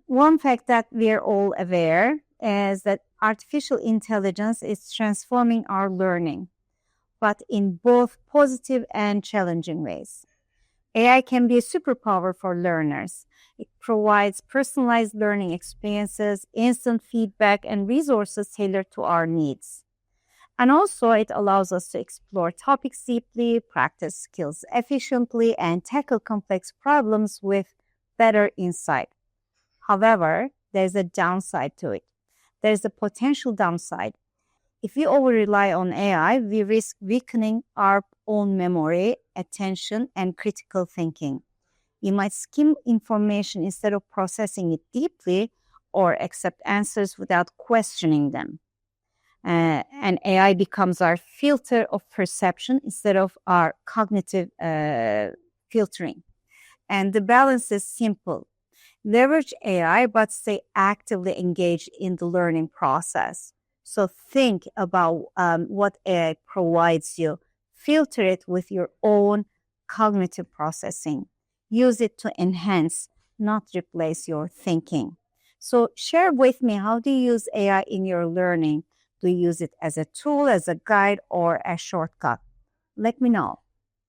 One fact that we're all aware is that artificial intelligence is transforming our learning, but in both positive and challenging ways. AI can be a superpower for learners. It provides personalized learning experiences, instant feedback, and resources tailored to our needs. And also, it allows us to explore topics deeply, practice skills efficiently, and tackle complex problems with better insight. However, there's a downside to it. There's a potential downside. If we over rely on AI, we risk weakening our own memory, attention, and critical thinking. We might skim information instead of processing it deeply or accept answers without questioning them. And AI becomes our filter of perception instead of our cognitive filtering. And the balance is simple. Leverage AI, but stay actively engaged in the learning process. So think about what AI provides you. Filter it with your own cognitive processing. Use it to enhance, not replace your thinking. So share with me, how do you use AI in your learning? Do you use it as a tool, as a guide, or a shortcut? Let me know.